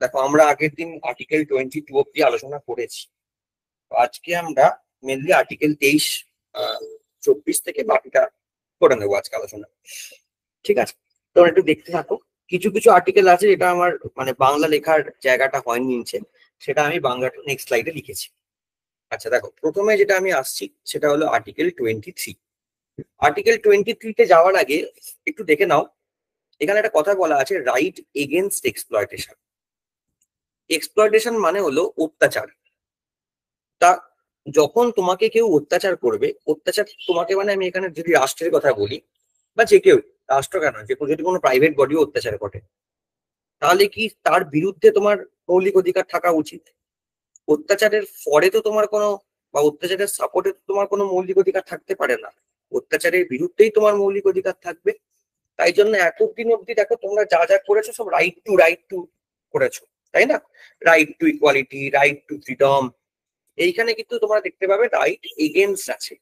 দেখো আমরা আগের দিন আর্টিকেল 22 অব্দি আলোচনা করেছি। আজকে আমরা মেনলি আর্টিকেল 23, 24 থেকে বাকিটা করে নেবো আজকে আলোচনা। ঠিক আছে, তোমরা একটু দেখতে থাকো। কিছু কিছু আর্টিকেল আছে যেটা আমার মানে বাংলা লেখার জায়গাটা হয়নি নিচে, সেটা আমি বাংলাটা নেক্সট স্লাইডে লিখেছি। আচ্ছা দেখো, প্রথমে যেটা আমি আসছি সেটা হলো আর্টিকেল 23। আর্টিকেল 23-তে যাওয়ার আগে একটু দেখে নাও, এখানে একটা কথা বলা আছে, রাইট এগেনস্ট এক্সপ্লয়টেশন। এক্সপ্লয়টেশন মানে হলো অত্যাচার। তা যখন তোমাকে কেউ অত্যাচার করবে, অত্যাচার তোমাকে মানে আমি এখানে যদি রাষ্ট্রের কথা বলি, বা যে কেউ, রাষ্ট্র কেন, যে যদি কোনো প্রাইভেট বডিও অত্যাচার করে, তাহলে কি তার বিরুদ্ধে তোমার মৌলিক অধিকার থাকা উচিত? অত্যাচারের ফরে তো তোমার কোনো, বা অত্যাচারের সাপোর্টে তো তোমার কোনো মৌলিক অধিকার থাকতে পারে না। অত্যাচারের বিরুদ্ধেই তোমার মৌলিক অধিকার থাকবে। তাই জন্য এতদিন অব্দি দেখো তোমরা যা যা করেছো সব রাইট টু করেছো, তাই না? Right to equality, right two freedom. এইখানে কিন্তু তোমরা দেখতে পাবে রাইট এগেনস্ট আছে।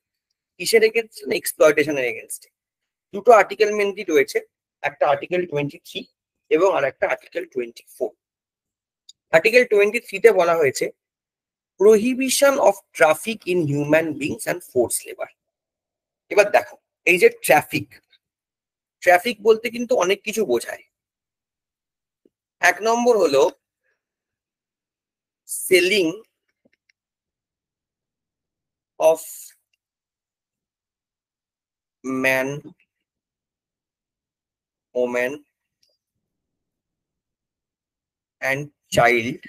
কিসের এগেনস্ট? এক্সপ্লয়টেশনের এগেনস্ট। দুটো আর্টিকেল মেনলি রয়েছে, একটা আর্টিকেল 23 এবং আর একটা আর্টিকেল 24। আর্টিকেল 23-তে বলা হয়েছে prohibition of traffic in human beings and force labour. এবার দেখো, এই যে ট্রাফিক, ট্রাফিক বলতে কিন্তু অনেক কিছু বোঝায়। এক নম্বর হলো selling of man, woman and child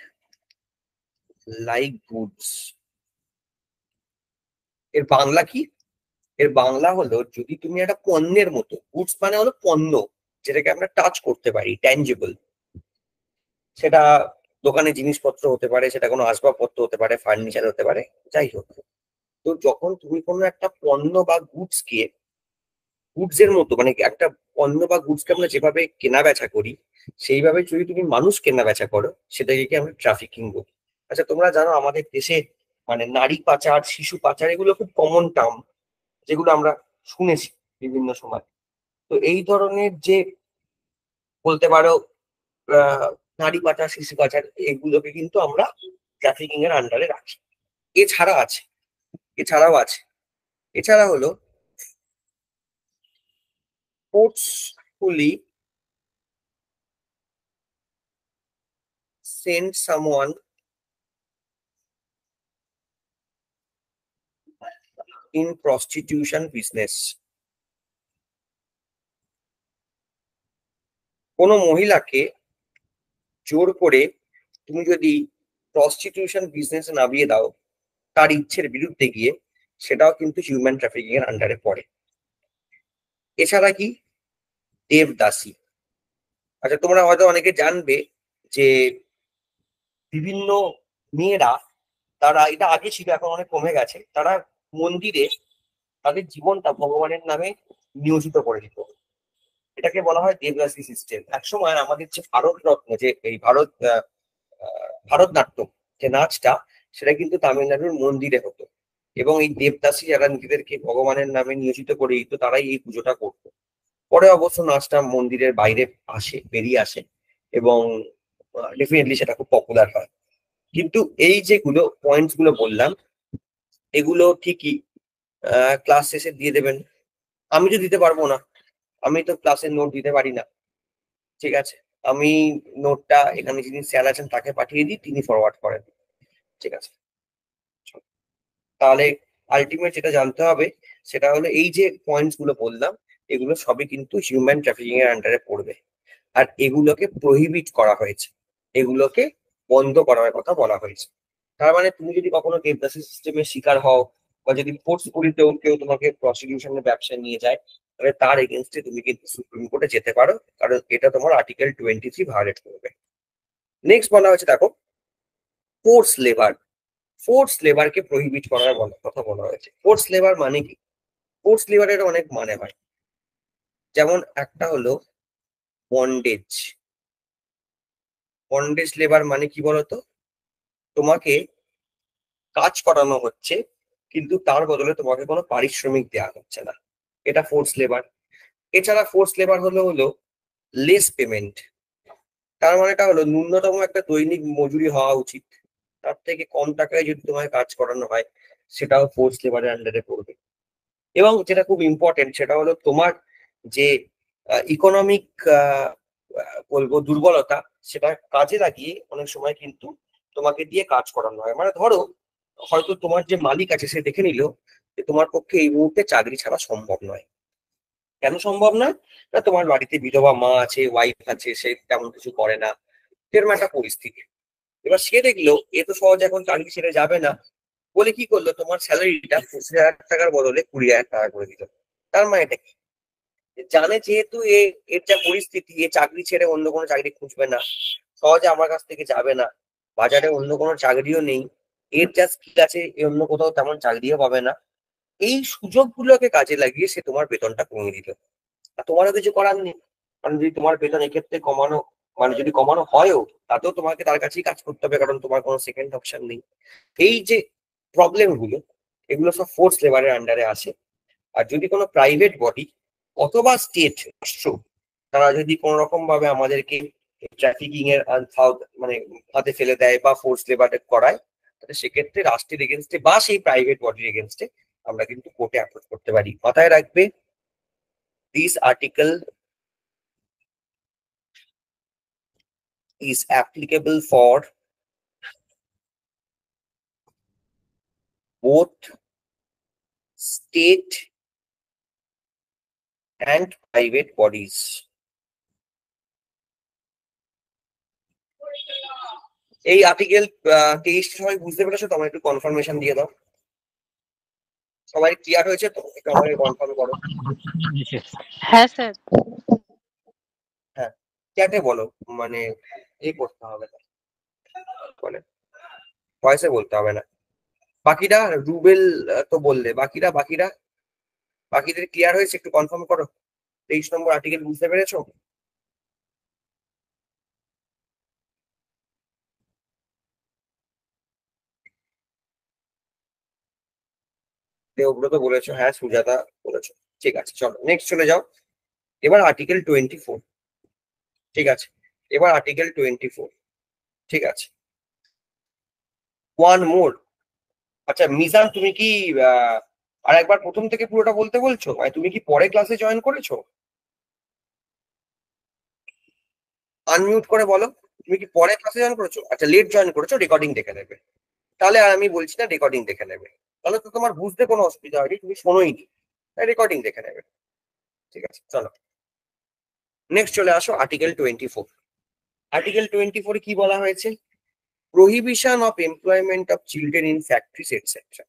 like goods. এর বাংলা কি? এর বাংলা হলো, যদি তুমি একটা পণ্যের মতো, গুডস মানে হলো পণ্য, যেটাকে আমরা টাচ করতে পারি, ট্যাঞ্জিবল। সেটা দোকানে জিনিসপত্র হতে পারে, সেটা কোনো আসবাবপত্র হতে পারে, ফার্নিচার হতে পারে, যাই হোক। তো যখন তুমি কোনো একটা পণ্য বা গুডস কে, গুডস এর মতো, মানে একটা পণ্য বা গুডস কে আমরা যেভাবে কেনা বেচা করি, সেইভাবে যদি তুমি মানুষ কেনা বেচা করো, সেটাকে কি আমরা ট্রাফিকিং বলি। আচ্ছা তোমরা জানো আমাদের দেশে মানে নারী পাচার, শিশু পাচার, এগুলো খুব কমন টার্ম, যেগুলো আমরা শুনেছি বিভিন্ন সময়। তো এই ধরনের যে বলতে পারো আহ নারী পাচার, শিশু পাচার, এগুলোকে কিন্তু আমরা ট্রাফিকিং এর আন্ডারে রাখি। এছাড়া আছে, এছাড়াও আছে, এছাড়া হলো forcefully send someone in prostitution business। কোনো মহিলাকে জোর করে তুমি যদি প্রস্টিটিউশন বিজনেস নামিয়ে দাও তার ইচ্ছের বিরুদ্ধে গিয়ে, সেটাও কিন্তু হিউম্যান ট্রাফিকিং এর আন্ডারে পড়ে। এছাড়া কি? দেবদাসী। আচ্ছা তোমরা হয়তো অনেকে জানবে যে বিভিন্ন মেয়েরা, তারা, এটা আগে ছিল এখন অনেক কমে গেছে, তারা মন্দিরে তাদের জীবনটা ভগবানের নামে নিয়োজিত করে দিত। এটাকে বলা হয় দেবদাসী সিস্টেম। একসময় আমাদের যে ভারত রত্ন, যে এই ভারতনাট্যম যে নাচটা, সেটা কিন্তু তামিলনাড়ুর মন্দিরে হতো। এবং এই দেবদাসী যারা নিজেদেরকে ভগবানের নামে নিয়োজিত করে দিত, তারাই এই পুজোটা করতো। পরে অবশ্য নাচটা মন্দিরের বাইরে বেরিয়ে আসে, এবং ডেফিনেটলি সেটা খুব পপুলার হয়। কিন্তু এই যেগুলো পয়েন্টস গুলো বললাম, এগুলো ঠিকই ক্লাস শেষে দিয়ে দেবেন। আমি তো দিতে পারবো না, আমি তো ক্লাসের নোট দিতে পারি না। ঠিক আছে, আমি নোটটা এখানে যিনি স্যার আছেন তাকে পাঠিয়ে দিই, তিনি ফরওয়ার্ড করেন। ঠিক আছে, তাহলে আলটিমেট যেটা জানতে হবে সেটা হলো, এই যে পয়েন্টস গুলো বললাম, এগুলো সবই কিন্তু হিউম্যান ট্রাফিকিং এর আন্ডারে পড়বে। আর এগুলোকে প্রহিবিট করা হয়েছে, এগুলোকে বন্ধ করার কথা বলা হয়েছে। তার মানে তুমি যদি কখনো দেবদাসী সিস্টেমের শিকার হও, বা যদি ফোর্সফুলি কেউ তোমাকে প্রসিকিউশনের ব্যবসায় নিয়ে যায়, তাহলে তার এগেনস্টে তুমি কিন্তু সুপ্রিম কোর্টে যেতে পারো, কারণ এটা তোমার আর্টিকেল 23 ভায়োলেট করবে। নেক্সট বলা হয়েছে দেখো, ফোর্স লেবার। ফোর্স লেবারকে প্রহিবিট করার কথা বলা হয়েছে। ফোর্স লেবার মানে কি? ফোর্স লেবারের অনেক মানে হয়। যেমন একটা হলো বন্ডেজ। বন্ডেজ লেবার মানে কি বলতো? তোমাকে কাজ করানো হচ্ছে, কিন্তু তার বদলে তোমাকে কোনো পারিশ্রমিক দেওয়া হচ্ছে না, এটা ফোর্স লেবার। এছাড়া ফোর্স লেবার হলো লেস পেমেন্ট। তার মানেটা হলো ন্যূনতম একটা দৈনিক মজুরি হওয়া উচিত, তার থেকে কম টাকায় যদি তোমায় কাজ করানো হয় সেটাও ফোর্স লেবারের আন্ডারে পড়বে। এবং যেটা খুব ইম্পর্টেন্ট সেটা হলো তোমার যে ইকোনমিক বলবো দুর্বলতা, সেটা কাজে লাগিয়ে অনেক সময় কিন্তু তোমাকে দিয়ে কাজ করানো হয়। মানে ধরো হয়তো তোমার যে মালিক আছে সে দেখে নিল যে তোমার পক্ষে এই মুহূর্তে চাকরি ছাড়া সম্ভব নয়। কেন সম্ভব নয়? না, তোমার বাড়িতে বিধবা মা আছে, ওয়াইফ আছে, সে তেমন কিছু করে না, এরকম একটা পরিস্থিতি। এবার সে দেখলো এ তো সহজে এখন চাকরি ছেড়ে যাবে না, বলে কি করলো, তোমার স্যালারিটা 25,000 টাকার বদলে 20,000 টাকা করে দিল। তার মানে এটা কি, জানে যেহেতু এর যা পরিস্থিতি, এ চাকরি ছেড়ে অন্য কোনো চাকরি খুঁজবে না, সহজে আমার কাছ থেকে যাবে না, বাজারে অন্য কোনো চাকরিও নেই, এর যা স্কিল আছে এ অন্য কোথাও তেমন চাকরিও পাবে না, এই সুযোগগুলোকে কাজে লাগিয়ে সে তোমার বেতনটা কমিয়ে দিল। আর তোমারও কিছু করার নেই, কারণ যদি তোমার বেতন এক্ষেত্রে কমানো, মানে যদি কমানো হয়ও, তাতেও তোমাকে তার কাছেই কাজ করতে হবে, কারণ তোমার কোনো সেকেন্ড অপশন নেই। এই যে প্রবলেম গুলো, এগুলো সব ফোর্স লেবারের আন্ডারে আসে। আর যদি কোনো প্রাইভেট বডি অথবা স্টেট রাষ্ট্র, তারা যদি কোনো রকম ভাবে আমাদেরকে ট্রাফিকিং এর মানে হাতে ফেলে দেয় বা ফোর্স লেবারে করায়, তাহলে সেক্ষেত্রে রাষ্ট্রের এগেনস্টে বা সেই প্রাইভেট বডির এগেনস্টে আমরা কিন্তু কোর্টে অ্যাপ্রোচ করতে পারি। মাথায় রাখবে, this article is applicable for both state and private bodies. এই আর্টিকেল 23 সবাই বুঝতে পেরেছো তো? আমার একটু কনফার্মেশন দিয়ে দাও। সবাই ক্লিয়ার হয়েছে তো? একটু আমাকে কনফার্ম করো। হ্যাঁ স্যার। হ্যাঁ, চ্যাটে বলো, মানে এই করতে হবে না, মানে ভয়েসে বলতে হবে না। বাকিরা রুবেল তো বললে, বাকিদের ক্লিয়ার হয়েছে? একটু কনফার্ম করো, 23 নম্বর আর্টিকেল বুঝতে পেরেছো? দেবব্রত বলেছো, হ্যাঁ সুজাতা বলেছো। ঠিক আছে, চলো নেক্সট চলে যাও। এবার আর্টিকেল 24। ঠিক আছে, এবার আর্টিকেল 24। ঠিক আছে, ওয়ান মোর। আচ্ছা মিজান, তুমি কি আর একবার প্রথম থেকে পুরোটা বলতে বলছো? মানে তুমি কি পরে ক্লাসে জয়েন করেছো? আনমিউট করে বলো, তুমি কি পরে ক্লাসে জয়েন করেছো? আচ্ছা, লেট জয়েন করেছো, রেকর্ডিং দেখে নেবে। তাহলে আর আমি বলছি না, রেকর্ডিং দেখে নেবে। তাহলে তো তোমার বুঝতে কোনো অসুবিধা হয়নি, তুমি শোনোই নি, রেকর্ডিং দেখে নেবে। ঠিক আছে, চলো নেক্সট চলে আসো আর্টিকেল 24। আর্টিকেল 24 কি বলা হয়েছে? Prohibition of employment of children in factories etcetera.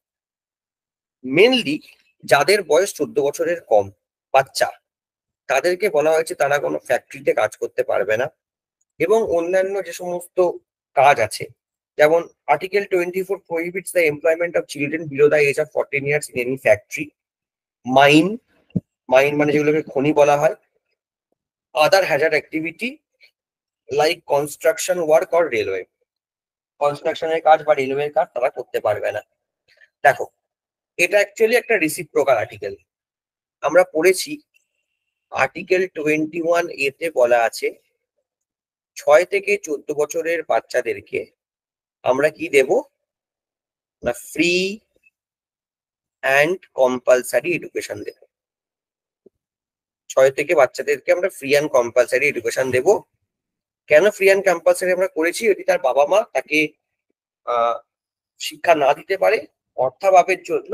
Mainly যাদের বয়স 14 বছরের কম, বাচ্চা, তাদেরকে বলা হয়েছে তারা কোনো ফ্যাক্টরিতে কাজ করতে পারবে না। এবং অন্যান্য যে সমস্ত কাজ আছে, যেমন article 24 prohibits the employment of children below the age of 14 years in any factory, mine, mine মানে যেগুলোকে খনি বলা হয়, other hazard activity like construction work or railway. কনস্ট্রাকশনের কাজ বা রেলওয়ের কাজ তারা করতে পারবে না। দেখো, এটা অ্যাকচুয়ালি একটা রিসিপ্রোকাল আর্টিকেল। আমরা পড়েছি আর্টিকেল 21A বলা আছে 6 থেকে 14 বছরের বাচ্চাদেরকে আমরা কি দেব না, ফ্রি অ্যান্ড কম্পালসারি এডুকেশন দেব। বাচ্চাদেরকে আমরা ফ্রি অ্যান্ড কম্পালসারি এডুকেশন দেব। কেন ফ্রি অ্যান্ড কম্পালসারি আমরা করেছি? যদি তার বাবা মা তাকে শিক্ষা না দিতে পারে অর্থাভাবের জন্য,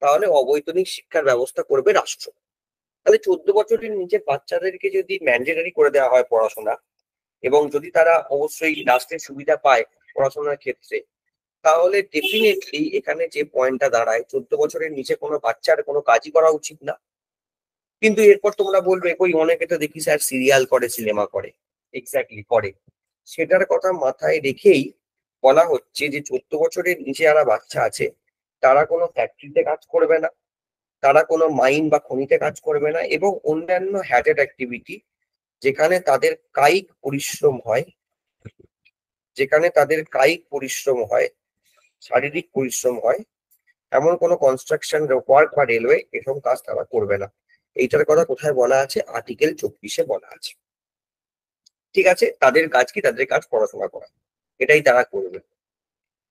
তাহলে অবৈতনিক শিক্ষার ব্যবস্থা করবে রাষ্ট্র। তাহলে 14 বছরের নিচের বাচ্চাদেরকে যদি ম্যান্ডেটারি করে দেওয়া হয় পড়াশোনা, এবং যদি তারা অবশ্যই রাষ্ট্রের সুবিধা পায় পড়াশোনার ক্ষেত্রে, তাহলে ডেফিনেটলি এখানে যে পয়েন্টটা দাঁড়ায়, 14 বছরের নিচে কোনো বাচ্চার কোনো কাজই করা উচিত না। কিন্তু এরপর তোমরা বলবে, কই অনেকে তো দেখি স্যার সিরিয়াল করে, সিনেমা করে। এক্স্যাক্টলি করে। সেটার কথা মাথায় রেখেই বলা হচ্ছে যে 14 বছরের নিচে যারা বাচ্চা আছে তারা কোনো ফ্যাক্টরিতে কাজ করবে না, তারা কোনো মাইন বা খনিতে কাজ করবে না, এবং অন্যান্য হ্যাজেড অ্যাক্টিভিটি যেখানে তাদের কায়িক পরিশ্রম হয়, যেখানে তাদের কায়িক পরিশ্রম হয়, শারীরিক পরিশ্রম হয়, এমন কোনো কনস্ট্রাকশন ওয়ার্ক বা রেলওয়ে এসব কাজ তারা করবে না। এইটার কথা কোথায় বলা আছে? আর্টিকেল 24-এ বলা আছে। ঠিক আছে, তাদের কাজ কি? তাদের কাজ পড়াশোনা করা, এটাই তারা করবে।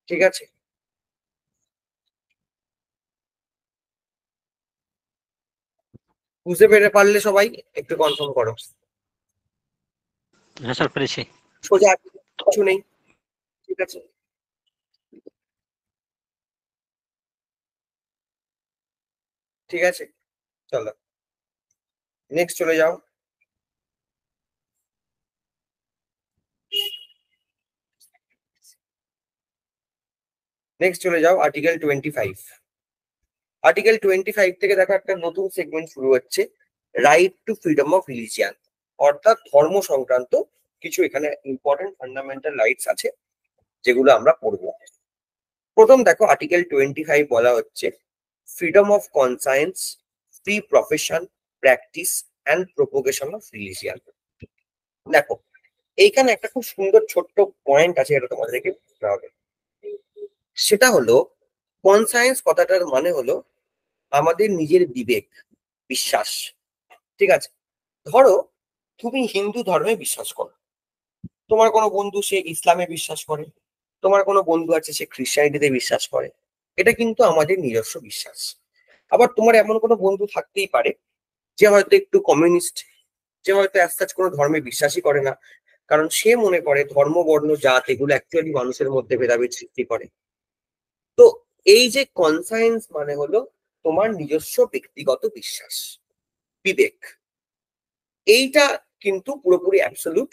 ঠিক আছে, বুঝতে পেরে পারলে সবাই একটু কনফার্ম করো। হ্যাঁ স্যার, পেরেছি। সোজা আর কিছু নেই। ঠিক আছে, ঠিক আছে, চলো নেক্সট চলে যাও। নেক্সট চলে যাও আর্টিকেল 25। আর্টিকেল 25 থেকে দেখো একটা নতুন সেগমেন্ট শুরু হচ্ছে, right two freedom of religion, অর্থাৎ ধর্ম সংক্রান্ত কিছু এখানে ইম্পর্টেন্ট ফান্ডামেন্টাল রাইটস আছে যেগুলো আমরা পড়বো। প্রথম দেখো আর্টিকেল 25 বলা হচ্ছে freedom of conscience, free profession, practice and propagation of religion. দেখো এইখানে একটা খুব সুন্দর ছোট্ট পয়েন্ট আছে, এটা তোমাদেরকে বুঝতে হবে। সেটা হলো কনসায়েন্স কথাটার মানে হলো আমাদের নিজের বিবেক, বিশ্বাস। ঠিক আছে, ধরো তুমি হিন্দু ধর্মে বিশ্বাস করো, তোমার কোনো বন্ধু সে ইসলামে বিশ্বাস করে, তোমার কোনো বন্ধু আছে সে খ্রিস্টানিটিতে বিশ্বাস করে, এটা কিন্তু আমাদের নিজস্ব বিশ্বাস। আবার তোমার এমন কোনো বন্ধু থাকতেই পারে যে হয়তো একটু কমিউনিস্ট, যে হয়তো অ্যাজ সাচ কোনো ধর্মে বিশ্বাসই করে না, কারণ সে মনে করে ধর্ম, বর্ণ, জাত এগুলো অ্যাকচুয়ালি মানুষের মধ্যে ভেদাভেদ সৃষ্টি করে। তো এই যে কনসায়েন্স মানে হলো তোমার নিজস্ব ব্যক্তিগত বিশ্বাস, বিবেক, এইটা কিন্তু পুরোপুরি অ্যাবসলিউট।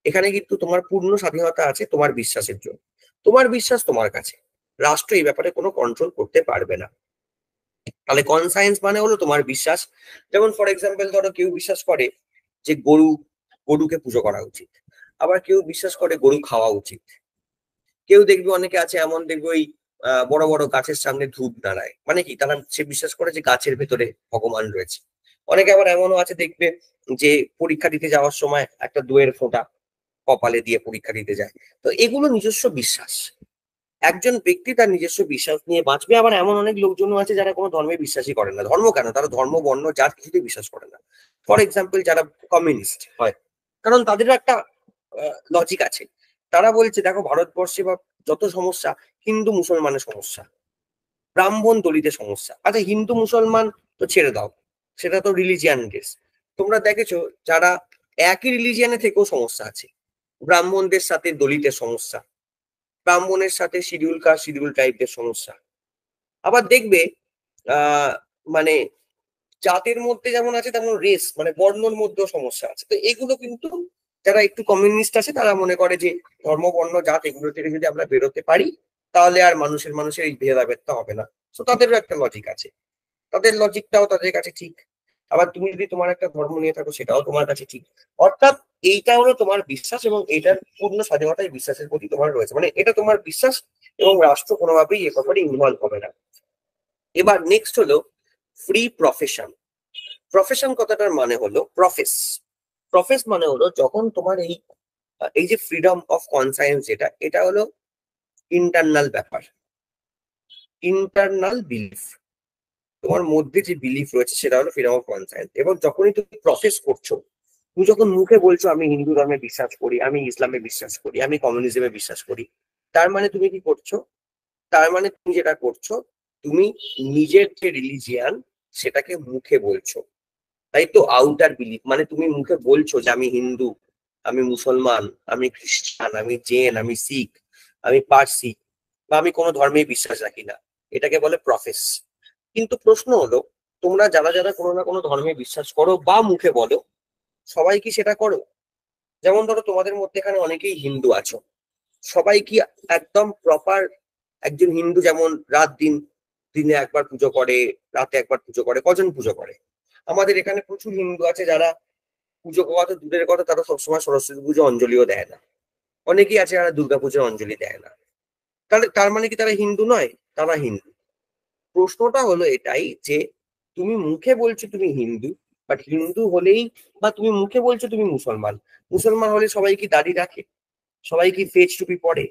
এখানে কিন্তু তোমার পূর্ণ স্বাধীনতা আছে তোমার বিশ্বাসের জন্য, তোমার বিশ্বাস তোমার কাছে, রাষ্ট্র এই ব্যাপারে কোনো কন্ট্রোল করতে পারবে না। তাহলে কনসায়েন্স মানে হলো তোমার বিশ্বাস। যেমন ফর এক্সাম্পল ধরো কেউ বিশ্বাস করে যে গরুকে পুজো করা উচিত, আবার কেউ বিশ্বাস করে গরু খাওয়া উচিত। কেউ দেখবে অনেকে আছে এমন, দেখবে ওই বড় বড় গাছের সামনে ধূপ দাঁড়ায়, মানে কি তারা সে বিশ্বাস করে যে গাছের ভেতরে ভগবান রয়েছে। অনেকে আবার এমনও আছে দেখবে যে পরীক্ষা দিতে যাওয়ার সময় একটা দইয়ের ফোঁটা কপালে দিয়ে পরীক্ষা দিতে যায়। তো এগুলো নিজস্ব বিশ্বাস, একজন ব্যক্তি তার নিজস্ব বিশ্বাস নিয়ে বাঁচবে। আবার এমন অনেক লোকজনও আছে যারা কোনো ধর্মে বিশ্বাসই করে না। ধর্ম কেন, তারা ধর্ম, বর্ণ, জাত কিছুতেই বিশ্বাস করে না। ফর এক্সাম্পল যারা কমিউনিস্ট হয়, কারণ তাদেরও একটা লজিক আছে। তারা বলছে দেখো ভারতবর্ষে বা যত সমস্যা, হিন্দু মুসলমানের সমস্যা, ব্রাহ্মণ দলিতের সমস্যা। আচ্ছা হিন্দু মুসলমান তো ছেড়ে দাও, সেটা তো রিলিজিয়ান কেস। তোমরা দেখেছো যারা একই রিলিজিয়ানে থেকেও সমস্যা আছে, ব্রাহ্মণদের সাথে দলিতের সমস্যা, ব্রাহ্মণের সাথে শিডিউল কাস্ট শিডিউল ট্রাইবদের সমস্যা। আবার দেখবে আহ মানে জাতের মধ্যে যেমন আছে তেমন রেস মানে বর্ণর মধ্যেও সমস্যা আছে। তো এগুলো কিন্তু যারা একটু কমিউনিস্ট আছে তারা মনে করে যে ধর্ম, বর্ণ, জাত এগুলো থেকে যদি আমরা বেরোতে পারি তাহলে আর মানুষের এই ভেদাভেদটা হবে না। তো তাদেরও একটা লজিক আছে, তাদের লজিকটাও তাদের কাছে ঠিক। আবার তুমি যদি তোমার একটা ধর্ম নিয়ে থাকো সেটাও তোমার কাছে ঠিক। অর্থাৎ এইটা হলো তোমার বিশ্বাস, এবং এইটার পূর্ণ স্বাধীনতায় বিশ্বাসের প্রতি তোমার রয়েছে, মানে এটা তোমার বিশ্বাস, এবং রাষ্ট্র কোনোভাবেই এ ব্যাপারে ইনভলভ হবে না। এবার নেক্সট হলো ফ্রি প্রফেশন। প্রফেশন কথাটার মানে হলো প্রফেস। প্রফেস মানে হলো যখন তোমার এই এই যে ফ্রিডম অফ কনসায়েন্স, যেটা এটা হলো ইন্টারনাল ব্যাপার, ইন্টারনাল বিলিফ, তোমার মধ্যে যে বিলিফ রয়েছে সেটা হলো ফ্রিডম অফ কনসায়েন্স। এবং যখনই তুমি প্রফেস করছো, তুমি যখন মুখে বলছো আমি হিন্দু ধর্মে বিশ্বাস করি, আমি ইসলামে বিশ্বাস করি, আমি কমিউনিজমে বিশ্বাস করি, তার মানে তুমি কি করছো? তার মানে তুমি যেটা করছো, তুমি নিজের যে রিলিজিয়ান সেটাকে মুখে বলছো, তাই তো। আউটার বিলিফ মানে তুমি মুখে বলছো যে আমি হিন্দু, আমি মুসলমান, আমি খ্রিস্টান, আমি জৈন, আমি শিখ, আমি পার্সি, বা আমি কোনো ধর্মে বিশ্বাস রাখি না, এটাকে বলে প্রফেস। কিন্তু প্রশ্ন হলো তোমরা যারা যারা কোনো না কোনো ধর্মে বিশ্বাস করো বা মুখে বলো, সবাই কি সেটা করো? যেমন ধরো তোমাদের মধ্যে এখানে অনেকেই হিন্দু আছো, সবাই কি একদম প্রপার একজন হিন্দু যেমন রাত দিন, দিনে একবার পুজো করে, রাতে একবার পুজো করে? কজন পুজো করে? আমাদের এখানে প্রচুর হিন্দু আছে যারা পুজো করা তো দূরের কথা, তারা সবসময় সরস্বতী পুজো অঞ্জলিও দেয় না। অনেকেই আছে যারা দুর্গা পুজোর অঞ্জলি দেয় না। তাহলে তার মানে কি তারা হিন্দু নয়? তারা হিন্দু। প্রশ্নটা হলো এটাই যে তুমি মুখে বলছো তুমি হিন্দু, বাট হিন্দু হলেই, বা তুমি মুখে বলছো তুমি মুসলমান, মুসলমান হলে সবাই কি দাড়ি রাখে? সবাই কি ফেজ টুপি পড়ে?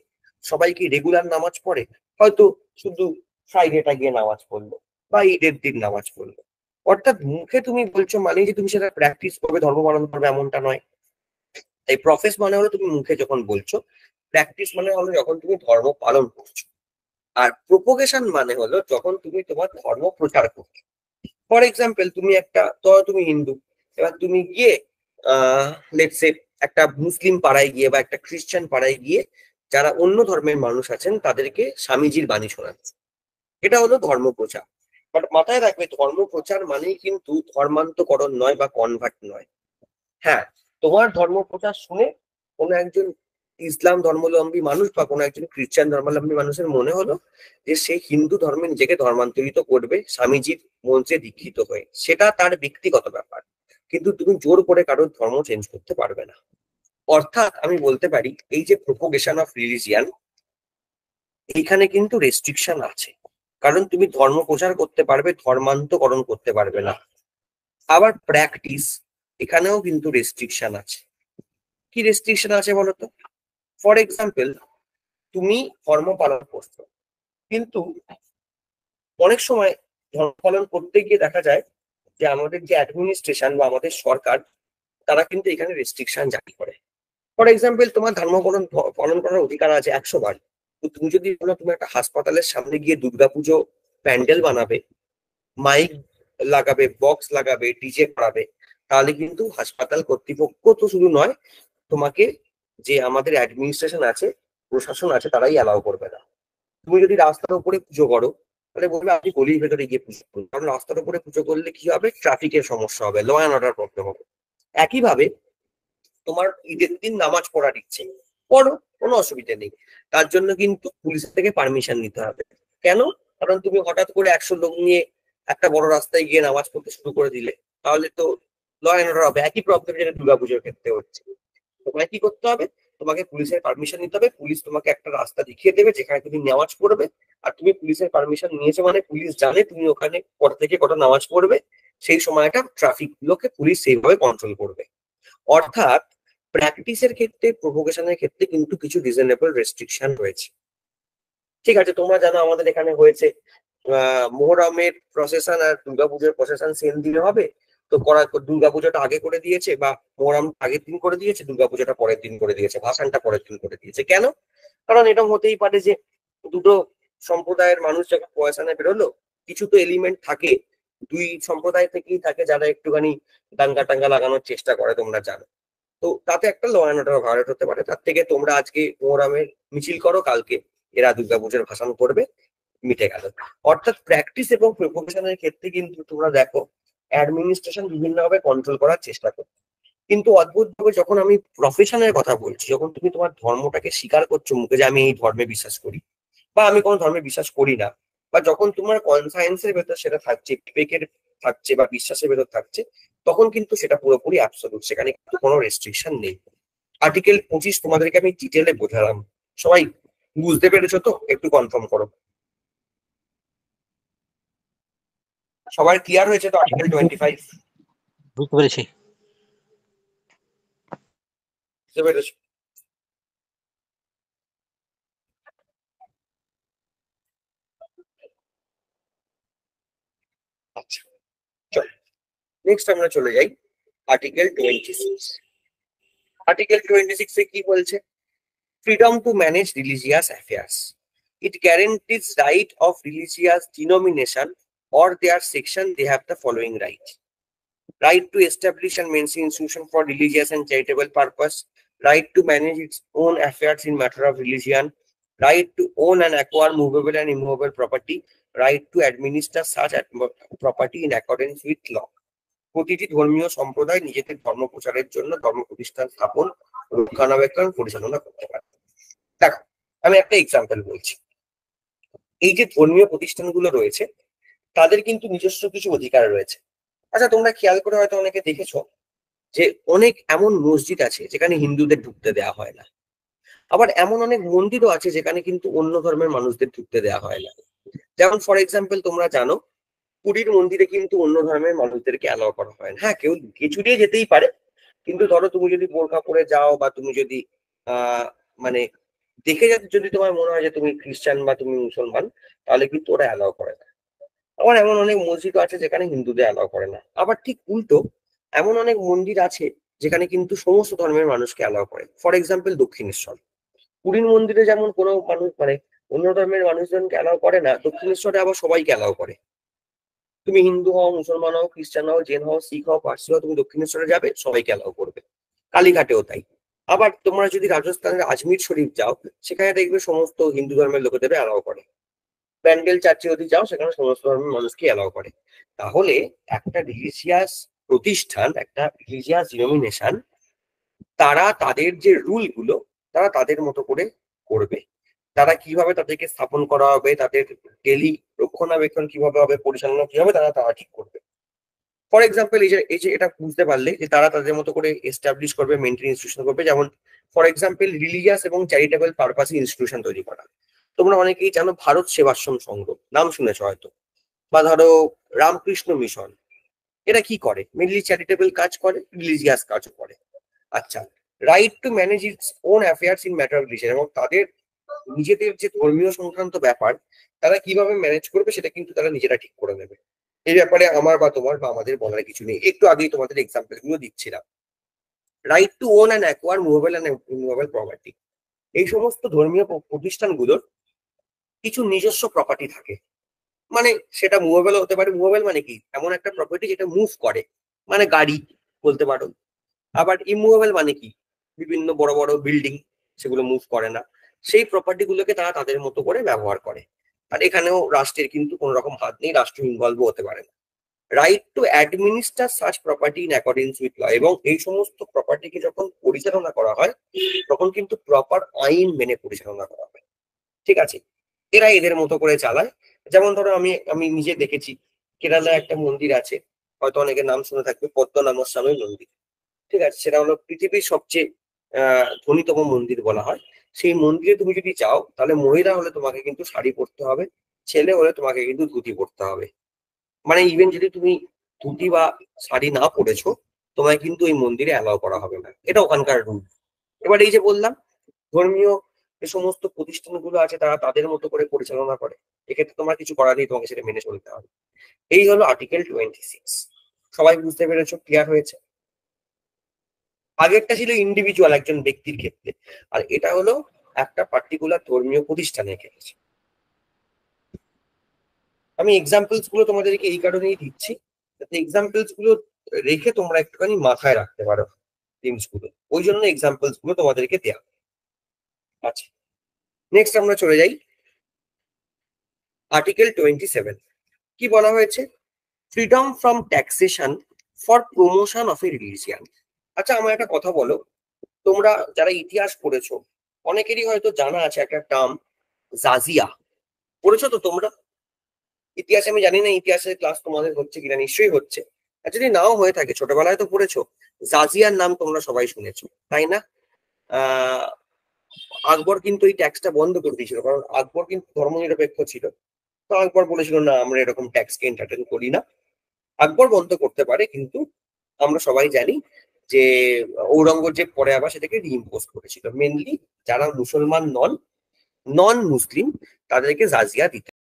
সবাই কি রেগুলার নামাজ পড়ে? হয়তো শুধু ফ্রাইডেটা গিয়ে নামাজ পড়লো, বা ঈদের দিন নামাজ পড়লো। অর্থাৎ মুখে তুমি বলছো মানে যে তুমি সেটা প্র্যাকটিস করবে, ধর্ম পালন করবে, এমনটা নয়। এই প্রফেস মানে হলো তুমি মুখে যখন বলছো, প্র্যাকটিস মানে হলো যখন তুমি ধর্ম পালন করছো, আর প্রোপোগেশন মানে হলো যখন তুমি তোমার ধর্ম প্রচার করছো। ফর এক্সাম্পল তুমি হিন্দু, এবার তুমি গিয়ে লেটস সে একটা মুসলিম পাড়ায় গিয়ে বা একটা খ্রিস্টান পাড়ায় গিয়ে যারা অন্য ধর্মের মানুষ আছেন তাদেরকে স্বামীজির বাণী শোনাচ্ছে, এটা হলো ধর্ম প্রচার। বাট মাথায় রাখবে, ধর্ম প্রচার মানেই কিন্তু ধর্মান্তকরণ নয় বা কনভার্ট নয়। হ্যাঁ, তোমার ধর্ম প্রচার শুনে কোনো একজন ইসলাম ধর্মাবলম্বী মানুষ বা কোনো একজন খ্রিস্টান ধর্মাবলম্বী মানুষের মনে হলো যে সে হিন্দু ধর্মে নিজেকে ধর্মান্তরিত করবে স্বামীজির মন্ত্রে দীক্ষিত হয়ে, সেটা তার ব্যক্তিগত ব্যাপার, কিন্তু তুমি জোর করে কারোর ধর্ম চেঞ্জ করতে পারবে না। অর্থাৎ আমি বলতে পারি এই যে প্রোপোগেশন অফ রিলিজিয়ান, এইখানে কিন্তু রেস্ট্রিকশন আছে, কারণ তুমি ধর্ম প্রচার করতে পারবে, ধর্মান্তকরণ করতে পারবে না। আবার প্র্যাকটিস, এখানেও কিন্তু রেস্ট্রিকশন আছে। কি রেস্ট্রিকশন আছে বলতো? ফর এক্সাম্পল, তুমি ধর্ম পালন করছো, কিন্তু অনেক সময় ধর্ম পালন করতে গিয়ে দেখা যায় যে আমাদের যে অ্যাডমিনিস্ট্রেশন বা আমাদের সরকার, তারা কিন্তু এখানে রেস্ট্রিকশন জারি করে। ফর এক্সাম্পল, তোমার ধর্ম পালন পালন করার অধিকার আছে 100 বার, তো তুমি যদি বলো তুমি একটা হাসপাতালের সামনে গিয়ে দুর্গাপুজো প্যান্ডেল বানাবে, মাইক লাগাবে, বক্স লাগাবে, ডিজে করাবে, তাহলে কিন্তু হাসপাতাল কর্তৃপক্ষ তো শুধু নয়, তোমাকে যে আমাদের অ্যাডমিনিস্ট্রেশন আছে, প্রশাসন আছে, তারাই অ্যালাউ করবে না। তুমি যদি রাস্তার উপরে পুজো করো, তাহলে বলবে আপনি গলির ভেতরে গিয়ে পুজো করুন, কারণ রাস্তার উপরে পুজো করলে কি হবে, ট্রাফিকের সমস্যা হবে, ল অ্যান্ড অর্ডার প্রবলেম হবে। একইভাবে তোমার ঈদের দিন নামাজ পড়ার ইচ্ছে, পড়ো, কোনো অসুবিধা নেই, তার জন্য কিন্তু পুলিশ থেকে পারমিশন নিতে হবে। কেন? কারণ তুমি হঠাৎ করে 100 লোক নিয়ে একটা বড় রাস্তায় গিয়ে নামাজ পড়তে শুরু করে দিলে, তাহলে তো ল অ্যান্ড অর্ডার হবে। একই প্রবলেম যেটা দুর্গাপুজোর ক্ষেত্রে হচ্ছে। তোমায় কি করতে হবে? তোমাকে পুলিশের পারমিশন নিতে হবে, পুলিশ তোমাকে একটা রাস্তা দেখিয়ে দেবে যেখানে তুমি নামাজ পড়বে, আর তুমি পুলিশের পারমিশন নিয়েছো মানে পুলিশ জানে তুমি ওখানে কটা থেকে কটা নামাজ পড়বে, সেই সময়টা ট্রাফিক গুলোকে পুলিশ সেইভাবে কন্ট্রোল করবে। অর্থাৎ প্র্যাকটিসের ক্ষেত্রে, প্রভোকেশনের ক্ষেত্রে কিন্তু কিছু রিজনেবল রেস্ট্রিকশন রয়েছে। ঠিক আছে, তোমরা জানো আমাদের এখানে হয়েছে মোহরমের প্রসেশন আর দুর্গাপুজোর প্রসেশন সেম দিনে হবে, তো দুর্গাপুজোটা আগে করে দিয়েছে বা মোহরম আগের দিন করে দিয়েছে, দুর্গাপুজোটা পরের দিন করে দিয়েছে, ভাসানটা পরের দিন করে দিয়েছে। কেন? কারণ এরকম হতেই পারে যে দুটো সম্প্রদায়ের মানুষ যখন পয়সানে বেরোলো, কিছু তো এলিমেন্ট থাকে দুই সম্প্রদায় থেকেই থাকে যারা একটুখানি দাঙ্গা টাঙ্গা লাগানোর চেষ্টা করে, তোমরা জানো। তো তাতে একটা ল অ্যান্ড অর্ডার ভায়োলেট হতে পারে। তার থেকে তোমরা আজকে মোহরমের মিছিল করো, কালকে এরা দুর্গাপুজোর ভাসান করবে, মিটে গেল। অর্থাৎ প্র্যাকটিস এবং প্রফেশনের ক্ষেত্রে কিন্তু তোমরা দেখো অ্যাডমিনিস্ট্রেশন বিভিন্নভাবে কন্ট্রোল করার চেষ্টা করে। কিন্তু অদ্ভুতভাবে যখন আমি প্রফেশনের কথা বলছি, যখন তুমি তোমার ধর্মটাকে স্বীকার করছো মুখে যে আমি এই ধর্মে বিশ্বাস করি বা আমি কোনো ধর্মে বিশ্বাস করি না, বা যখন তোমার কনসায়েন্সের ভেতর সেটা থাকছে, বিবেকের থাকছে বা বিশ্বাসের ভেতর থাকছে, তখন কিন্তু সেটা পুরোপুরি অ্যাবসলিউট, সেখানে কিন্তু কোনো রেস্ট্রিকশন নেই। আর্টিকেল 25 তোমাদেরকে আমি ডিটেলে বোঝালাম, সবাই বুঝতে পেরেছো তো? একটু কনফার্ম করো। সবার ক্লিয়ার হয়েছে তো আর্টিকেল 25? বুঝতে পেরেছি। বুঝতে পেরেছো? আচ্ছা, চল নেক্সট আমরা চলে যাই আর্টিকেল 26। আর্টিকেল 26 এ কি বলছে? Freedom to manage religious affairs. It guarantees right of religious denomination or their section they have the following right. Right to establish and maintain institution for religious and charitable purpose. Right to manage its own affairs in matter of religion. Right to own and acquire movable and immovable property. Right to administer such property in accordance with law. প্রতিটি ধর্মীয় সম্প্রদায় নিজেদের ধর্ম প্রচারের জন্য ধর্ম প্রতিষ্ঠান স্থাপন, রক্ষণাবেক্ষণ, পরিচালনা করতে পারে। দেখো, আমি একটা এক্সাম্পল বলছি। এই যে ধর্মীয় প্রতিষ্ঠানগুলো রয়েছে, তাদের কিন্তু নিজস্ব কিছু অধিকার রয়েছে। আচ্ছা, তোমরা খেয়াল করে হয়তো অনেকে দেখেছো যে অনেক এমন মসজিদ আছে যেখানে হিন্দুদের ঢুকতে দেওয়া হয় না, আবার এমন অনেক মন্দিরও আছে যেখানে কিন্তু অন্য ধর্মের মানুষদের ঢুকতে দেওয়া হয় না। যেমন ফর এক্সাম্পল, তোমরা জানো পুরীর মন্দিরে কিন্তু অন্য ধর্মের মানুষদেরকে অ্যালাউ করা হয় না। হ্যাঁ, কেউ লুকিয়ে চুরিয়ে যেতেই পারে, কিন্তু ধরো তুমি যদি বোরখা পরে যাও বা তুমি যদি আহ মানে দেখে যদি তোমার মনে হয় যে তুমি খ্রিস্টান বা তুমি মুসলমান, তাহলে কিন্তু ওরা অ্যালাউ করে না। আবার এমন অনেক মসজিদ আছে যেখানে হিন্দুদের অ্যালাউ করে না। আবার ঠিক উল্টো, এমন অনেক মন্দির আছে যেখানে কিন্তু সমস্ত ধর্মের মানুষকে অ্যালাউ করে। ফর এক্সাম্পল দক্ষিণেশ্বর, পুরীর মন্দিরে যেমন কোনো মানুষ মানে অন্য ধর্মের মানুষজনকে অ্যালাউ করে না, দক্ষিণেশ্বরে আবার সবাইকে অ্যালাউ করে। তুমি হিন্দু হও, মুসলমান হও, খ্রিস্টান হও, জৈন হও, শিখ হও, পার্সি হও, তুমি দক্ষিণেশ্বরে যাবে, সবাইকে অ্যালাউ করবে। কালীঘাটেও তাই। আবার তোমরা যদি রাজস্থানের আজমির শরীফ যাও, সেখানে দেখবে সমস্ত হিন্দু ধর্মের লোকেদের অ্যালাউ করে। ব্যান্ডেল চার্চে যদি যাও, সেখানে সমস্ত ধর্মের মানুষকে অ্যালাউ করে। তাহলে একটা রিলিজিয়াস প্রতিষ্ঠান, একটা রিলিজিয়াস ডিনোমিনেশন, তারা তাদের যে রুল গুলো তারা তাদের মতো করে করবে। তারা কিভাবে তাদেরকে স্থাপন করা হবে, তাদের ডেলি রক্ষণাবেক্ষণ কিভাবে হবে, পরিচালনা কি হবে, তারা তারা ঠিক করবে। ফর এক্সাম্পল, এই যে এটা বুঝতে পারলে যে তারা তাদের মতো করে এস্টাবলিশ করবে, মেনটেন ইনস্টিটিউশন করবে। যেমন ফর এক্সাম্পল, রিলিজিয়াস এবং চ্যারিটেবল পারপাসে ইনস্টিটিউশন তৈরি করা। তোমরা অনেকেই জানো ভারত সেবাশ্রম সংঘ, নাম শুনেছো হয়তো, বা ধরো রামকৃষ্ণ মিশন। এরা কি করে? মেনলি চ্যারিটেবল কাজ করে, রিলিজিয়াস কাজও করে। আচ্ছা, right to manage its own affairs in matter of religion, এবং তাদের নিজেদের যে ধর্মীয় সংক্রান্ত ব্যাপার তারা কিভাবে ম্যানেজ করবে সেটা কিন্তু তারা নিজেরা ঠিক করে নেবে। এই ব্যাপারে আমার বা তোমার বা আমাদের বলার কিছু নেই। একটু আগেই তোমাদের এক্সাম্পল গুলো দিচ্ছিলাম। Right to own and acquire movable and immovable property, এই সমস্ত ধর্মীয় প্রতিষ্ঠানগুলোর কিছু নিজস্ব প্রপার্টি থাকে। মানে সেটা মুভেবল হতে পারে। মুভেবল মানে কি? এমন একটা প্রপার্টি যেটা মুভ করে, মানে গাড়ি বলতে পারো। আবার ইমুভেবল মানে কি? বিভিন্ন বড় বড় বিল্ডিং, সেগুলো মুভ করে না। সেই প্রপার্টি গুলোকে তারা তাদের মতো করে ব্যবহার করে। আর এখানেও রাষ্ট্রের কিন্তু কোনো রকম হাত নেই, রাষ্ট্র ইনভলভ হতে পারে না। Right to administer such property in accordance with law, এবং এই সমস্ত প্রপার্টিকে যখন পরিচালনা করা হয় তখন কিন্তু প্রপার আইন মেনে পরিচালনা করা হয়। ঠিক আছে, এরা এদের মতো করে চালায়। যেমন ধরো আমি আমি নিজে দেখেছি, কেরালায় একটা মন্দির আছে, হয়তো অনেকের নাম শুনে থাকবে, পদ্মনাভস্বামী মন্দির। ঠিক আছে, সেটা হলো পৃথিবীর সবচেয়ে ধনীতম মন্দির বলা হয়। সেই মন্দিরে তুমি যদি যাও, তাহলে মহিলা হলে তোমাকে কিন্তু শাড়ি পরতে হবে, ছেলে হলে তোমাকে কিন্তু ধুতি পরতে হবে। মানে ইভেন যদি তুমি ধুতি বা শাড়ি না পরেছো, তোমায় কিন্তু এই মন্দিরে অ্যালাউ করা হবে না। এটা ওখানকার রুল। এবার এই যে বললাম, ধর্মীয় যে সমস্ত প্রতিষ্ঠানগুলো আছে তারা তাদের মতো করে পরিচালনা করে, এক্ষেত্রে তোমার কিছু করার নেই, তোমাকে সেটা মেনে চলতে হবে। এই হলো আর্টিকেল 26। সবাই বুঝতে পেরেছো? ক্লিয়ার হয়েছে? আগেরটা ছিল ইন্ডিভিজুয়াল, একজন ব্যক্তির ক্ষেত্রে, আর এটা হলো একটা পার্টিকুলার ধর্মীয় প্রতিষ্ঠানের ক্ষেত্রে। আমি এক্সাম্পলস গুলো তোমাদেরকে এই কারণেই দিচ্ছি, যাতে এক্সাম্পলস গুলো রেখে তোমরা একটুখানি মাথায় রাখতে পারো জিনিসগুলো। ওই জন্য এক্সাম্পলস গুলো তোমাদেরকে দেওয়া। আচ্ছা, নেক্সট আমরা চলে যাই আর্টিকেল 27। কি বলা হয়েছে? Freedom from taxation for promotion of A religion. আচ্ছা, আমার একটা কথা বলো, তোমরা যারা ইতিহাস পড়েছো অনেকেরই হয়তো জানা আছে একটা টার্ম, জাজিয়া। পড়েছো তো তোমরা ইতিহাসে? আমি জানি না ইতিহাসের ক্লাস তোমাদের হচ্ছে কিনা, নিশ্চয়ই হচ্ছে। আর যদি নাও হয়ে থাকে, ছোটবেলায় তো পড়েছো। জাজিয়ার নাম তোমরা সবাই শুনেছো, তাই না? আহ আকবর কিন্তু এই ট্যাক্সটা বন্ধ করে দিয়েছিল, কারণ আকবর কিন্তু ধর্মনিরপেক্ষ ছিল। তো আকবর বলেছিল, না, আমরা এরকম ট্যাক্সকে এন্টারটেন করি না। আকবর বন্ধ করতে পারে, কিন্তু আমরা সবাই জানি যে ঔরঙ্গজেব পরে আবার সেটাকে রিইম্পোজ করেছিল। মেনলি যারা মুসলমান নন মুসলিম তাদেরকে জাজিয়া দিতে